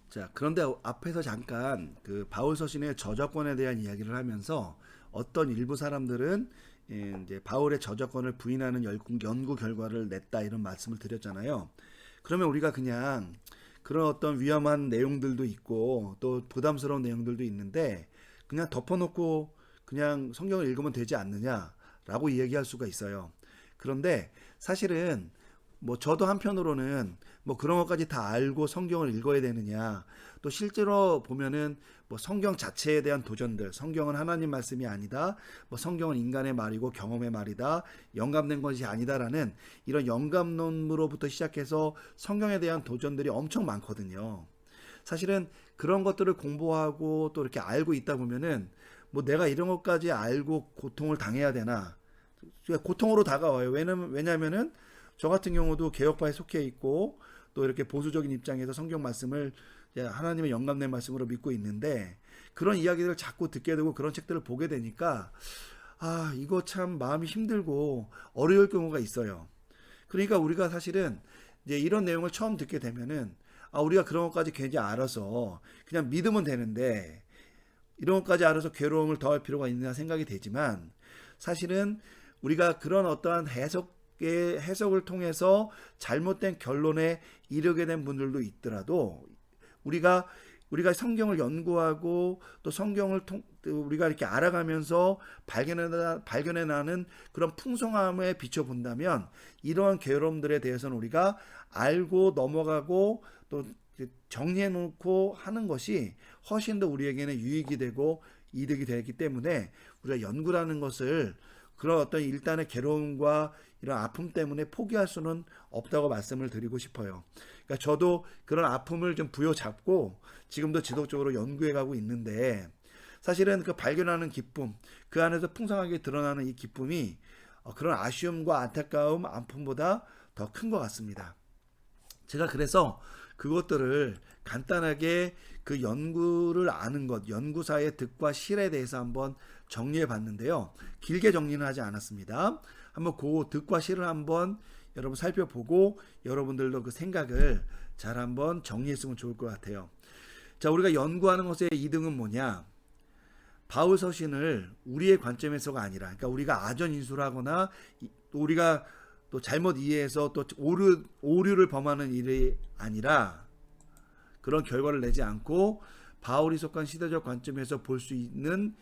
자, 그런데 앞에서 잠깐 그 바울 서신의 저작권에 대한 이야기를 하면서 어떤 일부 사람들은 이제 바울의 저작권을 부인하는 연구 결과를 냈다 이런 말씀을 드렸잖아요. 그러면 우리가 그냥 그런 어떤 위험한 내용들도 있고 또 부담스러운 내용들도 있는데 그냥 덮어놓고 그냥 성경을 읽으면 되지 않느냐라고 이야기할 수가 있어요. 그런데 사실은 뭐 저도 한편으로는 뭐 그런 것까지 다 알고 성경을 읽어야 되느냐, 또 실제로 보면은 뭐 성경 자체에 대한 도전들, 성경은 하나님 말씀이 아니다, 뭐 성경은 인간의 말이고 경험의 말이다, 영감된 것이 아니다라는 이런 영감론으로부터 시작해서 성경에 대한 도전들이 엄청 많거든요. 사실은 그런 것들을 공부하고 또 이렇게 알고 있다 보면은 뭐 내가 이런 것까지 알고 고통을 당해야 되나, 고통으로 다가와요. 왜냐면은 저 같은 경우도 개혁파에 속해 있고 또 이렇게 보수적인 입장에서 성경 말씀을 하나님의 영감된 말씀으로 믿고 있는데, 그런 이야기들을 자꾸 듣게 되고 그런 책들을 보게 되니까 이거 참 마음이 힘들고 어려울 경우가 있어요. 그러니까 우리가 사실은 이제 이런 내용을 처음 듣게 되면은 우리가 그런 것까지 괜히 알아서 그냥 믿으면 되는데 이런 것까지 알아서 괴로움을 더할 필요가 있나 생각이 되지만, 사실은 우리가 그런 어떠한 해석을 통해서 잘못된 결론에 이르게 된 분들도 있더라도 우리가 성경을 연구하고 또 성경을 우리가 이렇게 알아가면서 발견해 나는 그런 풍성함에 비춰 본다면 이러한 괴로움들에 대해서는 우리가 알고 넘어가고 또 정리해 놓고 하는 것이 훨씬 더 우리에게는 유익이 되고 이득이 되기 때문에 우리가 연구라는 것을 그런 어떤 일단의 괴로움과 이런 아픔 때문에 포기할 수는 없다고 말씀을 드리고 싶어요. 그러니까 저도 그런 아픔을 좀 부여잡고 지금도 지속적으로 연구해 가고 있는데, 사실은 그 발견하는 기쁨, 그 안에서 풍성하게 드러나는 이 기쁨이 그런 아쉬움과 안타까움, 아픔보다 더 큰 것 같습니다. 제가 그래서 그것들을 간단하게 그 연구를 아는 것, 연구사의 득과 실에 대해서 한번 정리해 봤는데요. 길게 정리는 하지 않았습니다. 한번 그 득과 실을 한번 여러분 살펴보고 여러분들도 그 생각을 잘 한번 정리했으면 좋을 것 같아요. 자, 우리가 연구하는 것의 이득은 뭐냐? 바울 서신을 우리의 관점에서가 아니라, 그러니까 우리가 아전인수를 하거나 또 우리가 또 잘못 이해해서 또 오류를 범하는 일이 아니라 그런 결과를 내지 않고 바울이 속한 시대적 관점에서 볼 수 있는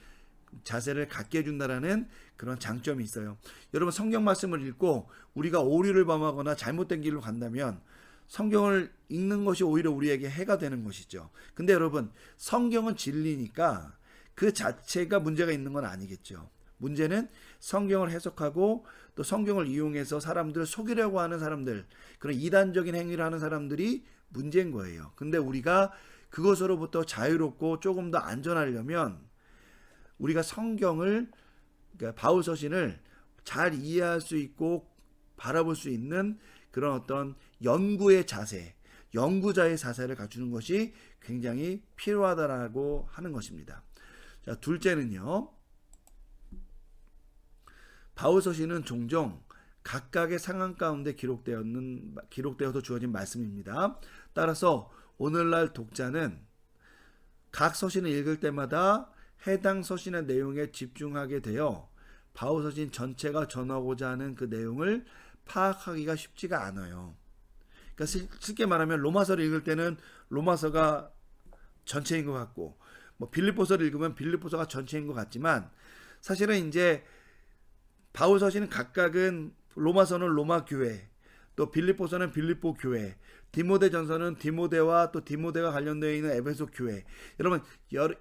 자세를 갖게 해준다라는 그런 장점이 있어요. 여러분, 성경 말씀을 읽고 우리가 오류를 범하거나 잘못된 길로 간다면 성경을 읽는 것이 오히려 우리에게 해가 되는 것이죠. 근데 여러분, 성경은 진리니까 그 자체가 문제가 있는 건 아니겠죠. 문제는 성경을 해석하고 또 성경을 이용해서 사람들을 속이려고 하는 사람들, 그런 이단적인 행위를 하는 사람들이 문제인 거예요. 근데 우리가 그것으로부터 자유롭고 조금 더 안전하려면 우리가 성경을, 그러니까 바울 서신을 잘 이해할 수 있고 바라볼 수 있는 그런 어떤 연구의 자세, 연구자의 자세를 갖추는 것이 굉장히 필요하다라고 하는 것입니다. 자, 둘째는요. 바울 서신은 종종 각각의 상황 가운데 기록되어서 주어진 말씀입니다. 따라서 오늘날 독자는 각 서신을 읽을 때마다 해당 서신의 내용에 집중하게 되어 바울 서신 전체가 전하고자 하는 그 내용을 파악하기가 쉽지가 않아요. 그러니까 쉽게 말하면 로마서를 읽을 때는 로마서가 전체인 것 같고, 뭐 빌립보서를 읽으면 빌립보서가 전체인 것 같지만, 사실은 이제 바울 서신은 각각은 로마서는 로마 교회, 또 빌립보서는 빌립보 교회, 디모데전서는 디모데와 또 디모데가 관련되어 있는 에베소 교회. 여러분,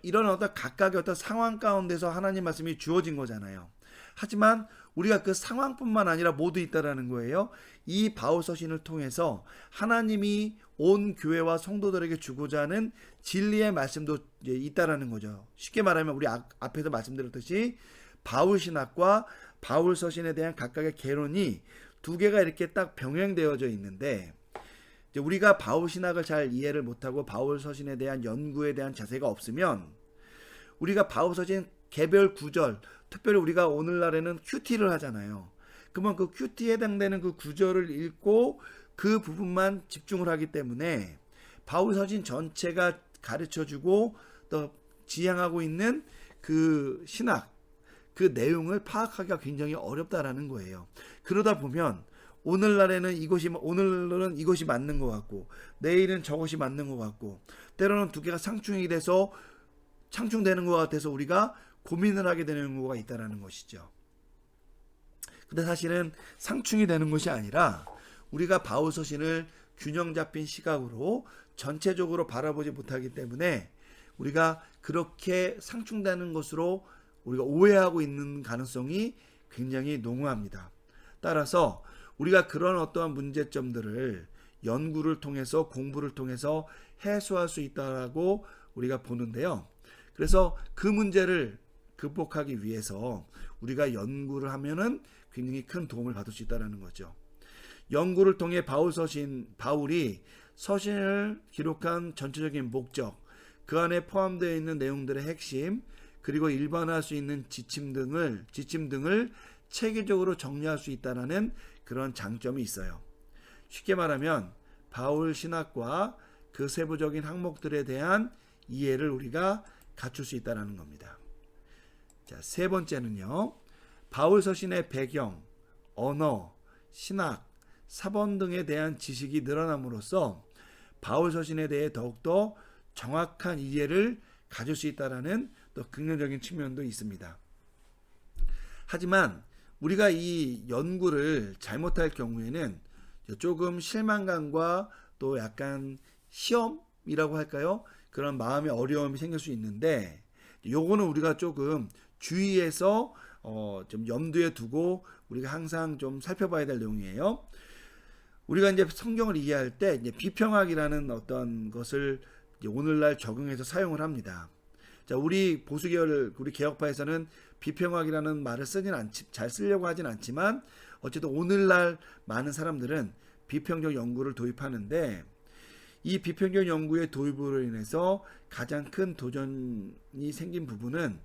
이런 어떤 각각의 어떤 상황 가운데서 하나님 말씀이 주어진 거잖아요. 하지만 우리가 그 상황뿐만 아니라 모두 있다라는 거예요. 이 바울 서신을 통해서 하나님이 온 교회와 성도들에게 주고자 하는 진리의 말씀도 있다라는 거죠. 쉽게 말하면 우리 앞에서 말씀드렸듯이 바울 신학과 바울 서신에 대한 각각의 개론이 두 개가 이렇게 딱 병행되어져 있는데, 우리가 바울 신학을 잘 이해를 못하고 바울 서신에 대한 연구에 대한 자세가 없으면 우리가 바울 서신 개별 구절, 특별히 우리가 오늘날에는 큐티를 하잖아요. 그러면 그 큐티에 해당되는 그 구절을 읽고 그 부분만 집중을 하기 때문에 바울 서신 전체가 가르쳐주고 또 지향하고 있는 그 신학, 그 내용을 파악하기가 굉장히 어렵다라는 거예요. 그러다 보면 오늘날은 이것이 맞는 것 같고 내일은 저것이 맞는 것 같고 때로는 두 개가 상충되는 것 같아서 우리가 고민을 하게 되는 경우가 있다는 것이죠. 근데 사실은 상충이 되는 것이 아니라 우리가 바울 서신을 균형 잡힌 시각으로 전체적으로 바라보지 못하기 때문에 우리가 그렇게 상충되는 것으로 우리가 오해하고 있는 가능성이 굉장히 농후합니다. 따라서 우리가 그런 어떠한 문제점들을 연구를 통해서 공부를 통해서 해소할 수 있다고 우리가 보는데요. 그래서 그 문제를 극복하기 위해서 우리가 연구를 하면은 굉장히 큰 도움을 받을 수 있다는 거죠. 연구를 통해 바울이 서신을 기록한 전체적인 목적, 그 안에 포함되어 있는 내용들의 핵심, 그리고 일반화할 수 있는 지침 등을 체계적으로 정리할 수 있다는 그런 장점이 있어요. 쉽게 말하면 바울 신학과 그 세부적인 항목들에 대한 이해를 우리가 갖출 수 있다는 겁니다. 자, 세 번째는요. 바울 서신의 배경, 언어, 신학, 사본 등에 대한 지식이 늘어남으로써 바울 서신에 대해 더욱더 정확한 이해를 가질 수 있다는 또 긍정적인 측면도 있습니다. 하지만 우리가 이 연구를 잘못할 경우에는 조금 실망감과 또 약간 시험이라고 할까요? 그런 마음의 어려움이 생길 수 있는데 요거는 우리가 조금 주의해서 좀 염두에 두고 우리가 항상 좀 살펴봐야 될 내용이에요. 우리가 이제 성경을 이해할 때 이제 비평학이라는 어떤 것을 이제 오늘날 적용해서 사용을 합니다. 자, 우리 보수계열, 우리 개혁파에서는 비평학이라는 말을 잘 쓰려고 하진 않지만 어쨌든 오늘날 많은 사람들은 비평적 연구를 도입하는데 이 비평적 연구의 도입으로 인해서 가장 큰 도전이 생긴 부분은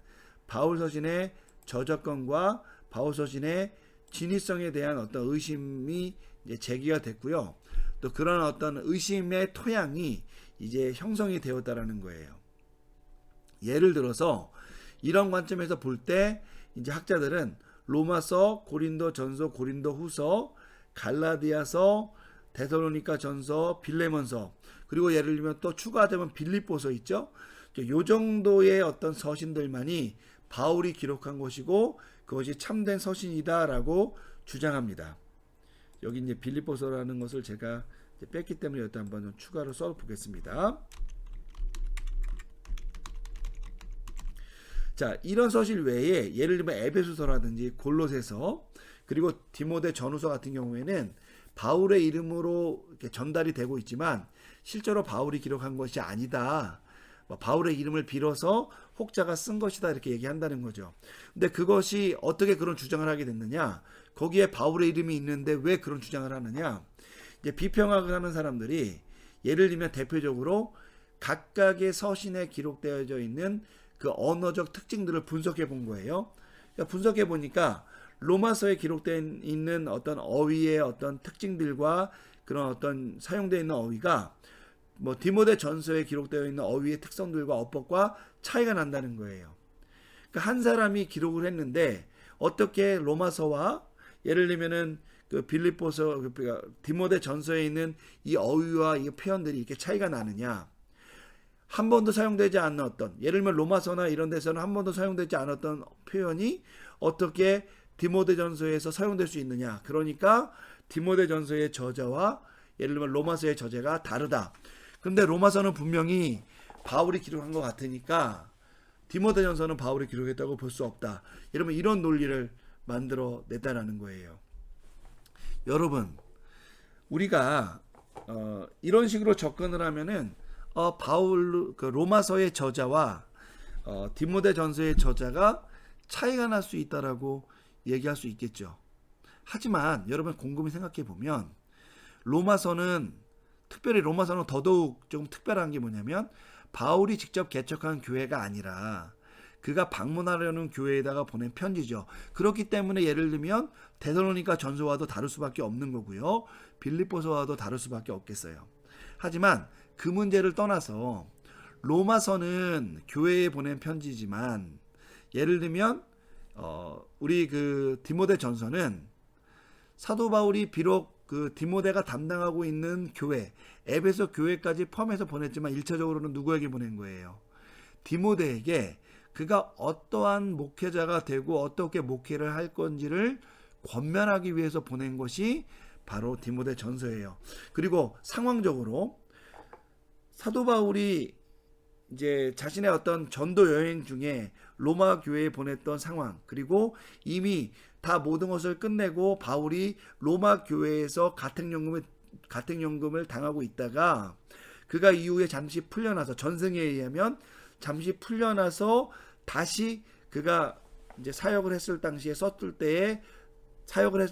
바울 서신의 저작권과 바울 서신의 진위성에 대한 어떤 의심이 이제 제기가 됐고요. 또 그런 어떤 의심의 토양이 이제 형성이 되었다라는 거예요. 예를 들어서 이런 관점에서 볼 때 이제 학자들은 로마서, 고린도전서, 고린도후서, 갈라디아서, 데살로니가전서, 빌레몬서, 그리고 예를 들면 또 추가되면 빌립보서 있죠. 요 정도의 어떤 서신들만이 바울이 기록한 것이고 그것이 참된 서신이다라고 주장합니다. 여기 이제 빌립보서라는 것을 제가 뺐기 때문에 여기다 한번 좀 추가로 써보겠습니다. 자, 이런 서신 외에 예를 들면 에베소서라든지 골로새서 그리고 디모데 전후서 같은 경우에는 바울의 이름으로 이렇게 전달이 되고 있지만 실제로 바울이 기록한 것이 아니다. 바울의 이름을 빌어서 혹자가 쓴 것이다 이렇게 얘기한다는 거죠. 근데 그것이 어떻게 그런 주장을 하게 됐느냐? 거기에 바울의 이름이 있는데 왜 그런 주장을 하느냐? 이제 비평학을 하는 사람들이 예를 들면 대표적으로 각각의 서신에 기록되어져 있는 그 언어적 특징들을 분석해 본 거예요. 그러니까 분석해 보니까 로마서에 기록되어 있는 어떤 어휘의 어떤 특징들과 그런 어떤 사용되어 있는 어휘가 뭐 디모데 전서에 기록되어 있는 어휘의 특성들과 어법과 차이가 난다는 거예요. 그러니까 한 사람이 기록을 했는데 어떻게 로마서와 예를 들면은 그 빌립보서, 디모데 전서에 있는 이 어휘와 이 표현들이 이렇게 차이가 나느냐? 한 번도 사용되지 않았던, 예를 들면 로마서나 이런 데서는 한 번도 사용되지 않았던 표현이 어떻게 디모데 전서에서 사용될 수 있느냐? 그러니까 디모데 전서의 저자와 예를 들면 로마서의 저자가 다르다. 근데 로마서는 분명히 바울이 기록한 것 같으니까 디모데 전서는 바울이 기록했다고 볼 수 없다. 여러분 이런 논리를 만들어 냈다라는 거예요. 여러분 우리가 이런 식으로 접근을 하면은 바울 그 로마서의 저자와 디모데 전서의 저자가 차이가 날 수 있다라고 얘기할 수 있겠죠. 하지만 여러분 곰곰이 생각해 보면 특별히 로마서는 더더욱 좀 특별한 게 뭐냐면 바울이 직접 개척한 교회가 아니라 그가 방문하려는 교회에다가 보낸 편지죠. 그렇기 때문에 예를 들면 데살로니가 전서와도 다를 수밖에 없는 거고요. 빌립보서와도 다를 수밖에 없겠어요. 하지만 그 문제를 떠나서 로마서는 교회에 보낸 편지지만 예를 들면 우리 그 디모데 전서는 사도 바울이 비록 그 디모데가 담당하고 있는 교회 에베소 교회까지 포함해서 보냈지만 1차적으로는 누구에게 보낸 거예요? 디모데에게 그가 어떠한 목회자가 되고 어떻게 목회를 할 건지를 권면하기 위해서 보낸 것이 바로 디모데 전서예요. 그리고 상황적으로 사도 바울이 이제 자신의 어떤 전도 여행 중에 로마 교회에 보냈던 상황, 그리고 이미 다 모든 것을 끝내고 바울이 로마 교회에서 가택연금을 당하고 있다가 그가 이후에 잠시 풀려나서 전승에 의하면 잠시 풀려나서 다시 그가 이제 사역을 했을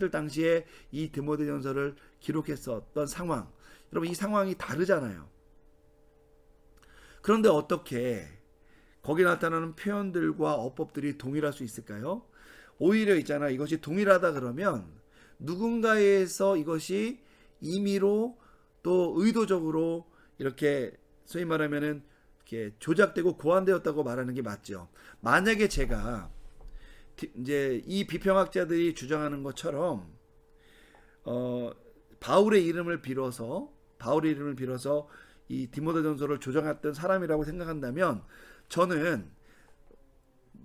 당시에 이 디모데전서를 기록했었던 상황. 여러분 이 상황이 다르잖아요. 그런데 어떻게 거기 나타나는 표현들과 어법들이 동일할 수 있을까요? 오히려 있잖아. 이것이 동일하다 그러면 누군가에서 이것이 임의로 또 의도적으로 이렇게 소위 말하면은 이렇게 조작되고 고안되었다고 말하는 게 맞죠. 만약에 제가 이제 이 비평학자들이 주장하는 것처럼 바울의 이름을 빌어서 이 디모데전서를 조정했던 사람이라고 생각한다면 저는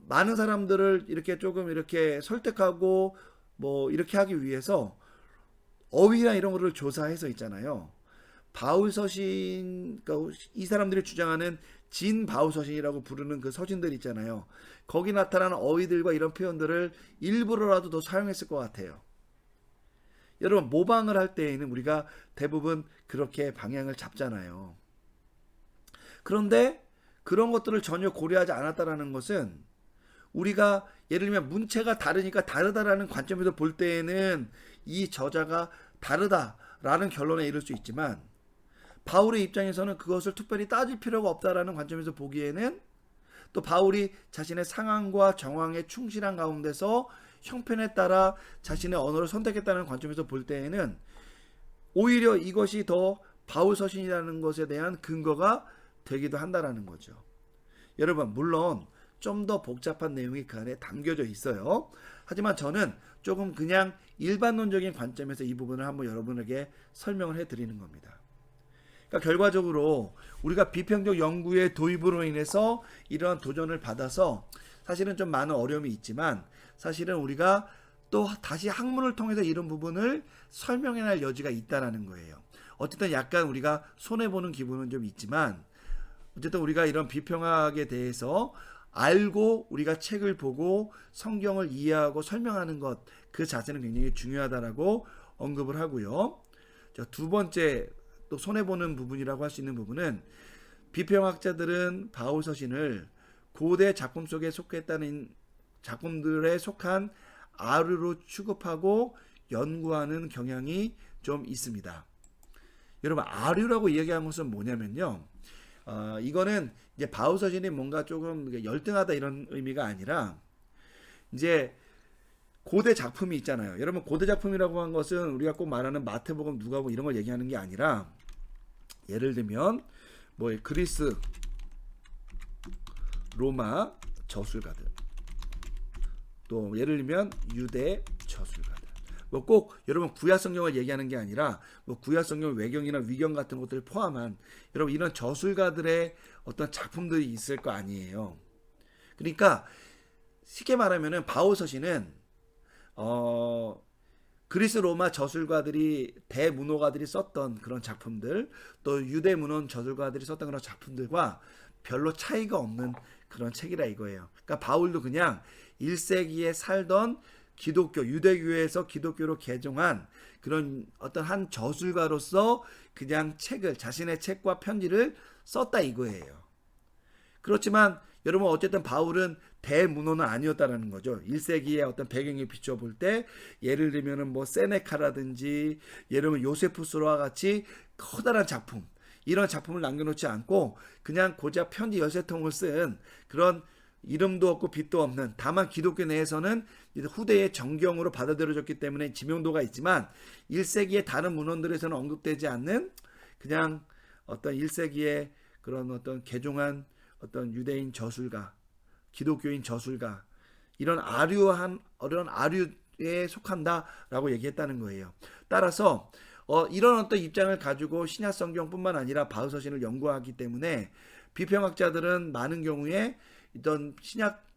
많은 사람들을 이렇게 조금 이렇게 설득하고 뭐 이렇게 하기 위해서 어휘나 이런 거를 조사해서 있잖아요. 바울 서신, 그러니까 이 사람들이 주장하는 진 바울 서신이라고 부르는 그 서신들 있잖아요. 거기 나타나는 어휘들과 이런 표현들을 일부러라도 더 사용했을 것 같아요. 여러분 모방을 할 때에는 우리가 대부분 그렇게 방향을 잡잖아요. 그런데 그런 것들을 전혀 고려하지 않았다라는 것은 우리가 예를 들면 문체가 다르니까 다르다라는 관점에서 볼 때에는 이 저자가 다르다라는 결론에 이를 수 있지만 바울의 입장에서는 그것을 특별히 따질 필요가 없다라는 관점에서 보기에는 또 바울이 자신의 상황과 정황에 충실한 가운데서 형편에 따라 자신의 언어를 선택했다는 관점에서 볼 때에는 오히려 이것이 더 바울 서신이라는 것에 대한 근거가 되기도 한다라는 거죠. 여러분 물론 좀 더 복잡한 내용이 그 안에 담겨져 있어요. 하지만 저는 조금 그냥 일반론적인 관점에서 이 부분을 한번 여러분에게 설명을 해드리는 겁니다. 그러니까 결과적으로 우리가 비평적 연구의 도입으로 인해서 이러한 도전을 받아서 사실은 좀 많은 어려움이 있지만 사실은 우리가 또 다시 학문을 통해서 이런 부분을 설명해낼 여지가 있다는 거예요. 어쨌든 약간 우리가 손해보는 기분은 좀 있지만 어쨌든 우리가 이런 비평학에 대해서 알고 우리가 책을 보고 성경을 이해하고 설명하는 것 그 자체는 굉장히 중요하다라고 언급을 하고요. 자, 두 번째 또 손해보는 부분이라고 할 수 있는 부분은 비평학자들은 바울 서신을 고대 작품 속에 속했다는 작품들에 속한 아류로 취급하고 연구하는 경향이 좀 있습니다. 여러분 아류라고 이야기한 것은 뭐냐면요. 이거는 이제 바울 서신이 뭔가 조금 열등하다 이런 의미가 아니라 이제 고대 작품이 있잖아요. 여러분 고대 작품이라고 한 것은 우리가 꼭 말하는 마태복음, 누가복음 이런 걸 얘기하는 게 아니라 예를 들면 뭐 그리스, 로마 저술가들, 또 예를 들면 유대 저술가들. 뭐 꼭 여러분 구약 성경을 얘기하는 게 아니라 뭐 구약 성경 외경이나 위경 같은 것들을 포함한 여러분 이런 저술가들의 어떤 작품들이 있을 거 아니에요. 그러니까 쉽게 말하면은 바울 서신은 그리스 로마 저술가들이 대문호가들이 썼던 그런 작품들, 또 유대 문헌 저술가들이 썼던 그런 작품들과 별로 차이가 없는 그런 책이라 이거예요. 그러니까 바울도 그냥 1세기에 살던 기독교, 유대교에서 기독교로 개종한 그런 어떤 한 저술가로서 그냥 책을, 자신의 책과 편지를 썼다 이거예요. 그렇지만 여러분 어쨌든 바울은 대문호는 아니었다라는 거죠. 1세기의 어떤 배경에 비춰볼 때 예를 들면은 뭐 세네카라든지 예를 들면 요세푸스로와 같이 커다란 작품, 이런 작품을 남겨놓지 않고 그냥 고작 편지 13통을 쓴 그런 이름도 없고 빛도 없는, 다만 기독교 내에서는 후대의 정경으로 받아들여졌기 때문에 지명도가 있지만 1세기의 다른 문헌들에서는 언급되지 않는 그냥 어떤 1세기의 그런 어떤 개종한 어떤 유대인 저술가, 기독교인 저술가, 이런 아류에 속한다라고 얘기했다는 거예요. 따라서 이런 어떤 입장을 가지고 신약 성경뿐만 아니라 바울 서신을 연구하기 때문에 비평학자들은 많은 경우에 이런 신약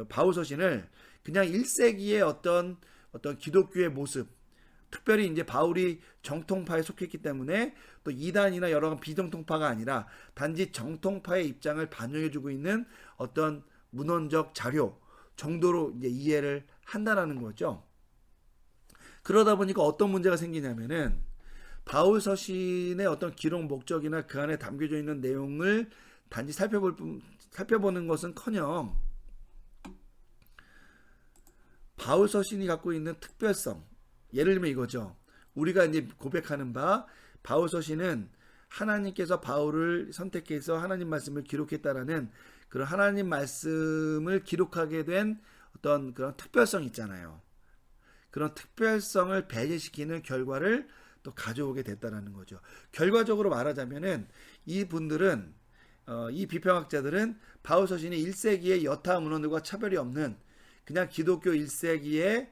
바울 서신을 그냥 1세기의 어떤 기독교의 모습, 특별히 이제 바울이 정통파에 속했기 때문에 또 이단이나 여러 비정통파가 아니라 단지 정통파의 입장을 반영해주고 있는 어떤 문헌적 자료 정도로 이제 이해를 한다라는 거죠. 그러다 보니까 어떤 문제가 생기냐면은 바울 서신의 어떤 기록 목적이나 그 안에 담겨져 있는 내용을 단지 살펴보는 것은커녕 바울 서신이 갖고 있는 특별성, 예를 들면 이거죠. 우리가 이제 고백하는 바 바울 서신은 하나님께서 바울을 선택해서 하나님 말씀을 기록했다라는 그런 하나님 말씀을 기록하게 된 어떤 그런 특별성 있잖아요. 그런 특별성을 배제시키는 결과를 또 가져오게 됐다라는 거죠. 결과적으로 말하자면은 이분들은 이 비평학자들은 바울 서신이 1세기의 여타 문헌들과 차별이 없는 그냥 기독교 1세기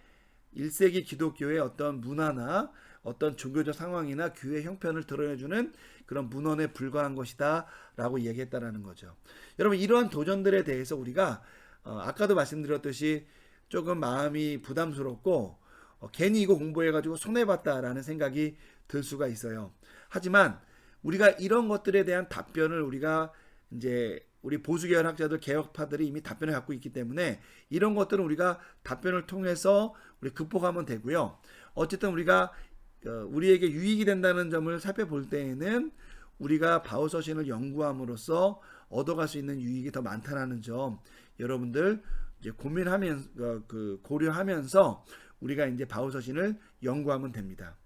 기독교의 어떤 문화나 어떤 종교적 상황이나 교회 형편을 드러내주는 그런 문헌에 불과한 것이다 라고 얘기했다라는 거죠. 여러분, 이러한 도전들에 대해서 우리가 아까도 말씀드렸듯이 조금 마음이 부담스럽고 괜히 이거 공부해가지고 손해봤다라는 생각이 들 수가 있어요. 하지만 우리가 이런 것들에 대한 답변을 우리가 이제 우리 보수계열 학자들, 개혁파들이 이미 답변을 갖고 있기 때문에 이런 것들은 우리가 답변을 통해서 우리 극복하면 되고요. 어쨌든 우리가 우리에게 유익이 된다는 점을 살펴볼 때에는 우리가 바울 서신을 연구함으로써 얻어갈 수 있는 유익이 더 많다는 점 여러분들 이제 고려하면서 우리가 이제 바울 서신을 연구하면 됩니다.